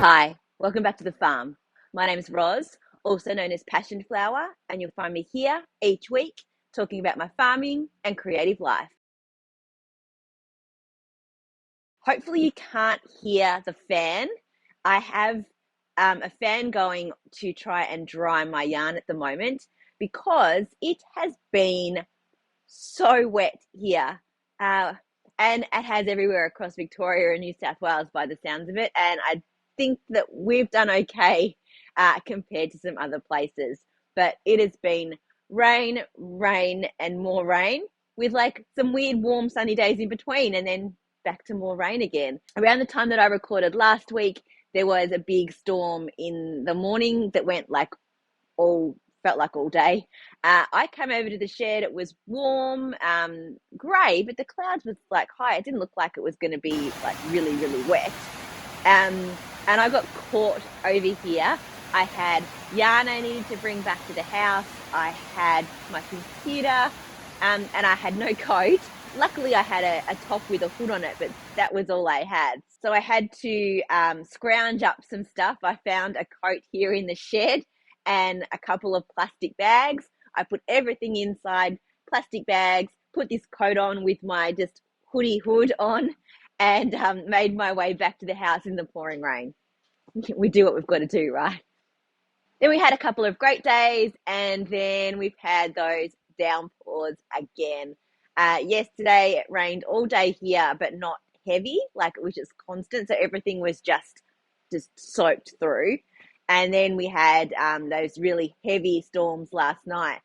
Hi, welcome back to the farm. My name is Roz, also known as Passion Flower, and you'll find me here each week talking about my farming and creative life. Hopefully, you can't hear the fan. I have a fan going to try and dry my yarn at the moment because it has been so wet here. And it has everywhere across Victoria and New South Wales by the sounds of it. And I think that we've done okay compared to some other places. But it has been rain, rain, and more rain with like some weird warm sunny days in between and then back to more rain again. Around the time that I recorded last week, there was a big storm in the morning that went like felt like all day. I came over to the shed. It was warm, grey, but the clouds was like high. It didn't look like it was going to be like really, really wet. And I got caught over here. I had yarn I needed to bring back to the house. I had my computer, and I had no coat. Luckily, I had a top with a hood on it, but that was all I had. So I had to scrounge up some stuff. I found a coat here in the shed and a couple of plastic bags. I put everything inside plastic bags, put this coat on with my just hoodie hood on, and made my way back to the house in the pouring rain. We do what we've got to do, right? Then we had a couple of great days, and then we've had those downpours again. Yesterday it rained all day here, but not heavy, like it was just constant. So everything was just soaked through. And then we had those really heavy storms last night,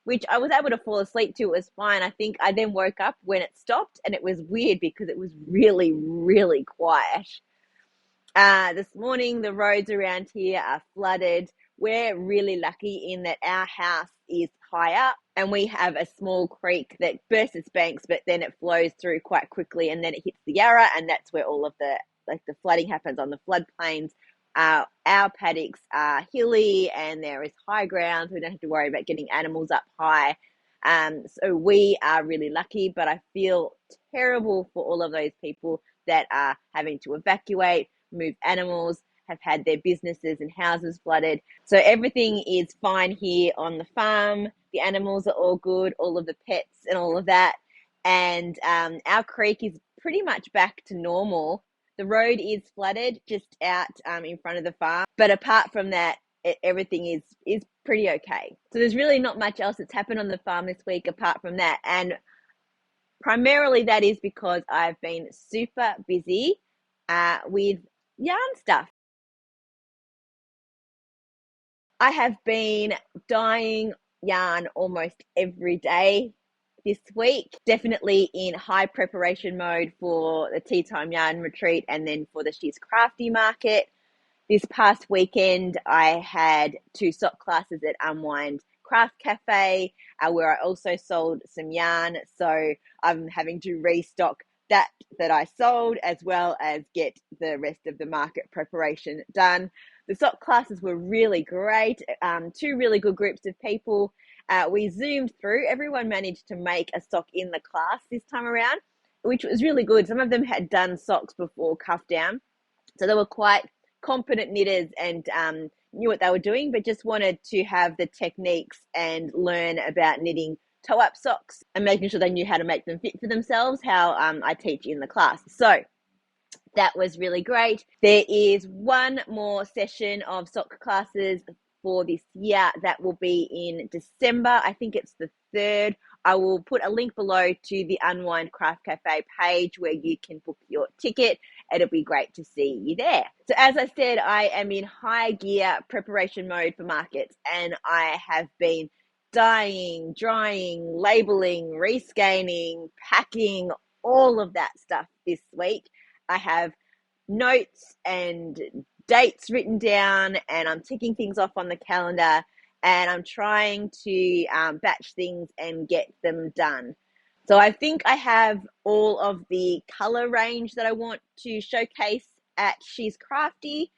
which I was able to fall asleep to. It was fine. I think I then woke up when it stopped, and it was weird because it was really, really quiet. This morning, the roads around here are flooded. We're really lucky in that our house is high up and we have a small creek that bursts its banks, but then it flows through quite quickly and then it hits the Yarra, and that's where all of the flooding happens on the floodplains. Our paddocks are hilly and there is high ground, so we don't have to worry about getting animals up high. So we are really lucky, but I feel terrible for all of those people that are having to evacuate, move animals, have had their businesses and houses flooded. So everything is fine here on the farm. The animals are all good, all of the pets and all of that. And our creek is pretty much back to normal. The road is flooded just out in front of the farm. But apart from that, everything is pretty okay. So there's really not much else that's happened on the farm this week apart from that. And primarily that is because I've been super busy with yarn stuff. I have been dyeing yarn almost every day this week, definitely in high preparation mode for the Tea Time Yarn Retreat and then for the She's Crafty market. This past weekend, I had 2 sock classes at Unwind Craft Cafe, where I also sold some yarn. So I'm having to restock that I sold, as well as get the rest of the market preparation done. The sock classes were really great. 2 really good groups of people. We zoomed through. Everyone managed to make a sock in the class this time around, which was really good. Some of them had done socks before cuff down, so they were quite competent knitters and knew what they were doing, but just wanted to have the techniques and learn about knitting toe-up socks and making sure they knew how to make them fit for themselves, how I teach in the class. So that was really great. There is one more session of sock classes for this year that will be in December. I think it's the 3rd. I will put a link below to the Unwind Craft Cafe page where you can book your ticket. It'll be great to see you there. So as I said, I am in high gear preparation mode for markets, and I have been dyeing, drying, labeling, rescanning, packing, all of that stuff this week. I have notes and dates written down, and I'm ticking things off on the calendar, and I'm trying to batch things and get them done. So I think I have all of the color range that I want to showcase at She's Crafty.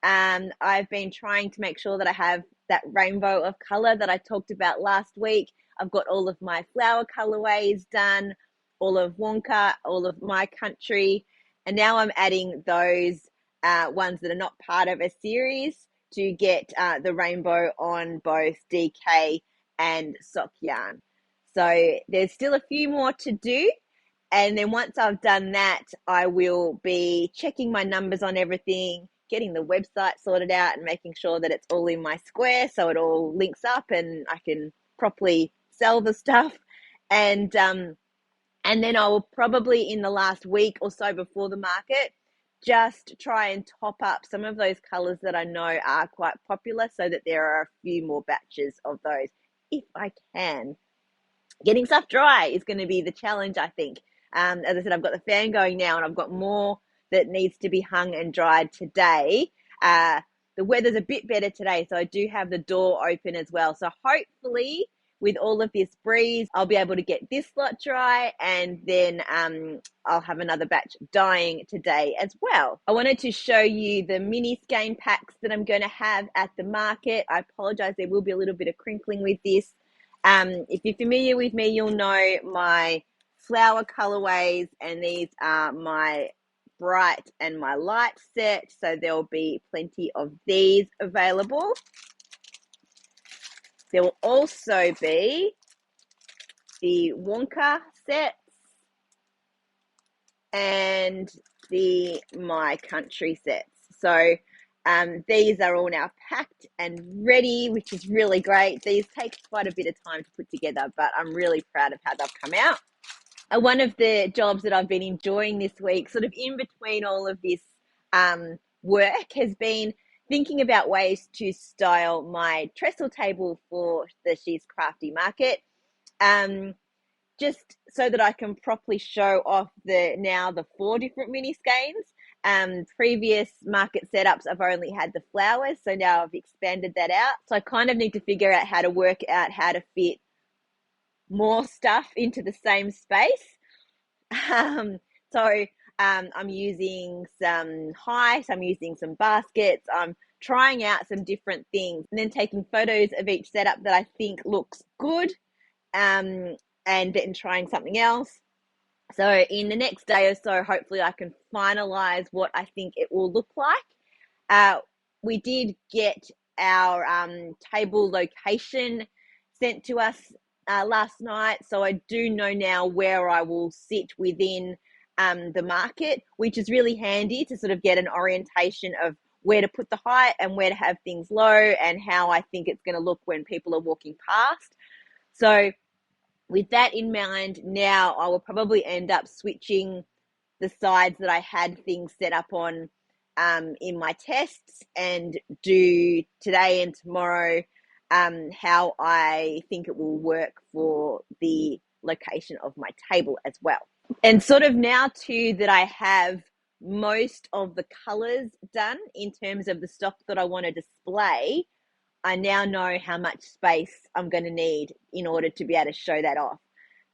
I've been trying to make sure that I have that rainbow of color that I talked about last week. I've got all of my flower colorways done, all of Wonka, all of my country, and now I'm adding those ones that are not part of a series to get the rainbow on both DK and sock yarn. So there's still a few more to do. And then once I've done that, I will be checking my numbers on everything, getting the website sorted out and making sure that it's all in my square so it all links up and I can properly sell the stuff. And then I will probably in the last week or so before the market just try and top up some of those colors that I know are quite popular so that there are a few more batches of those if I can. Getting stuff dry is going to be the challenge, I think. As I said, I've got the fan going now and I've got more that needs to be hung and dried today. The weather's a bit better today, so I do have the door open as well. So hopefully with all of this breeze, I'll be able to get this lot dry and then I'll have another batch dyeing today as well. I wanted to show you the mini skein packs that I'm going to have at the market. I apologize, there will be a little bit of crinkling with this. If you're familiar with me, you'll know my flower colorways, and these are my bright and my light set, so there'll be plenty of these available. There will also be the Wonka sets and the My Country sets. So these are all now packed and ready, which is really great. These take quite a bit of time to put together, but I'm really proud of how they've come out. One of the jobs that I've been enjoying this week, sort of in between all of this work, has been thinking about ways to style my trestle table for the She's Crafty market, just so that I can properly show off the 4 different mini skeins. Previous market setups, I've only had the flowers, so now I've expanded that out. So I kind of need to figure out how to work out how to fit more stuff into the same space. I'm using some height, I'm using some baskets, I'm trying out some different things and then taking photos of each setup that I think looks good, and then trying something else. So in the next day or so, hopefully I can finalize what I think it will look like. We did get our table location sent to us last night, so I do know now where I will sit within the market, which is really handy to sort of get an orientation of where to put the height and where to have things low and how I think it's going to look when people are walking past. So with that in mind, now I will probably end up switching the sides that I had things set up on in my tests and do today and tomorrow how I think it will work for the location of my table as well. And sort of now too that I have most of the colors done in terms of the stock that I want to display, I now know how much space I'm going to need in order to be able to show that off.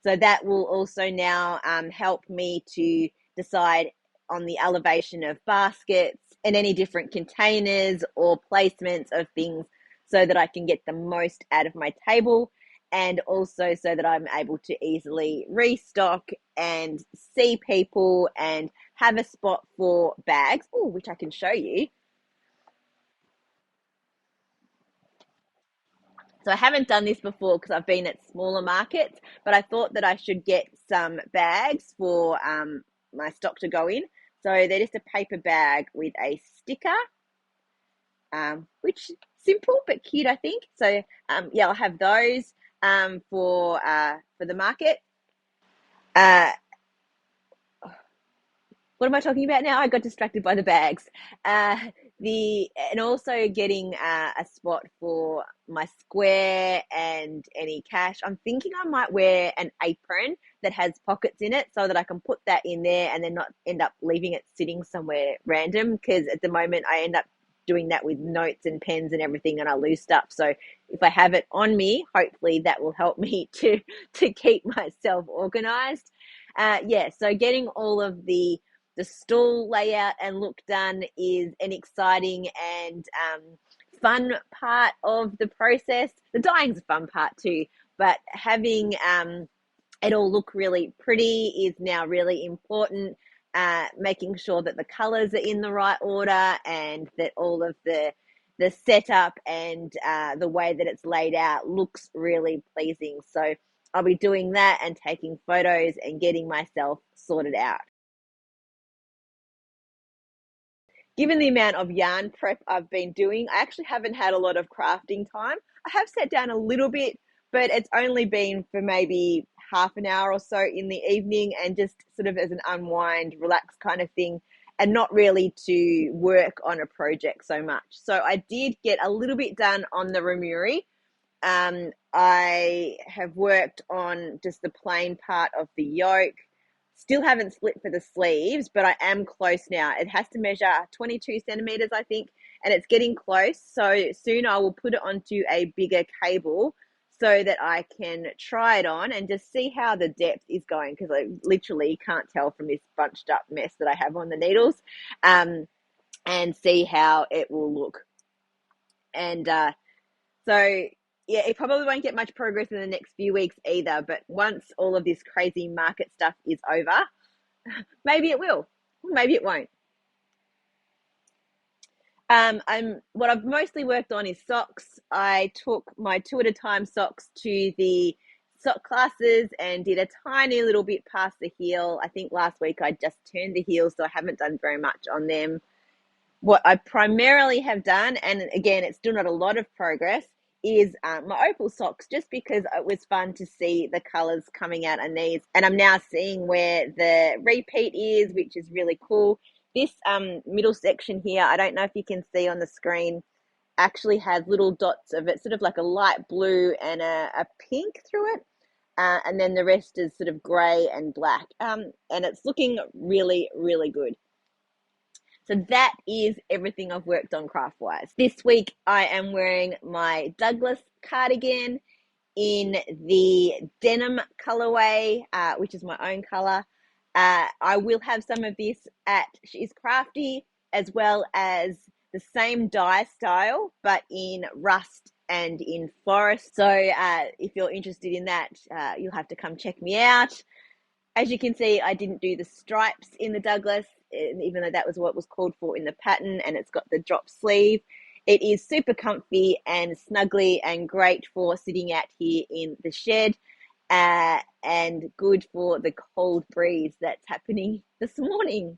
So that will also now help me to decide on the elevation of baskets and any different containers or placements of things so that I can get the most out of my table, and also so that I'm able to easily restock and see people and have a spot for bags, which I can show you. So I haven't done this before because I've been at smaller markets, but I thought that I should get some bags for my stock to go in. So they're just a paper bag with a sticker, which is simple but cute, I think. So yeah, I'll have those for the market. What am I talking about now? I got distracted by the bags. And also getting a spot for my square and any cash. I'm thinking I might wear an apron that has pockets in it so that I can put that in there and then not end up leaving it sitting somewhere random, because at the moment I end up doing that with notes and pens and everything and I lose stuff. So if I have it on me, hopefully that will help me to keep myself organized. So getting all of the stall layout and look done is an exciting and fun part of the process. The dyeing's a fun part too, but having it all look really pretty is now really important. making sure that the colors are in the right order and that all of the setup and the way that it's laid out looks really pleasing. So I'll be doing that and taking photos and getting myself sorted out. Given the amount of yarn prep I've been doing, I actually haven't had a lot of crafting time. I have sat down a little bit, but it's only been for maybe half an hour or so in the evening and just sort of as an unwind, relax kind of thing, and not really to work on a project so much. So I did get a little bit done on the Remuri. I have worked on just the plain part of the yoke. Still haven't split for the sleeves, but I am close now. It has to measure 22 centimeters, I think, and it's getting close. So soon I will put it onto a bigger cable so that I can try it on and just see how the depth is going, because I literally can't tell from this bunched up mess that I have on the needles, and see how it will look. And so yeah, it probably won't get much progress in the next few weeks either. But once all of this crazy market stuff is over, maybe it will, maybe it won't. What I've mostly worked on is socks. I took my two at a time socks to the sock classes and did a tiny little bit past the heel. I think last week I just turned the heel, so I haven't done very much on them. What I primarily have done, and again, it's still not a lot of progress, is my opal socks, just because it was fun to see the colors coming out on these. And I'm now seeing where the repeat is, which is really cool. This middle section here, I don't know if you can see on the screen, actually has little dots of it, sort of like a light blue and a pink through it. And then the rest is sort of grey and black. And it's looking really, really good. So that is everything I've worked on craft-wise. This week I am wearing my Douglas cardigan in the denim colorway, which is my own color. I will have some of this at She's Crafty, as well as the same dye style, but in rust and in forest. So if you're interested in that, you'll have to come check me out. As you can see, I didn't do the stripes in the Douglas, even though that was what was called for in the pattern, and it's got the drop sleeve. It is super comfy and snuggly and great for sitting out here in the shed, and good for the cold breeze that's happening this morning.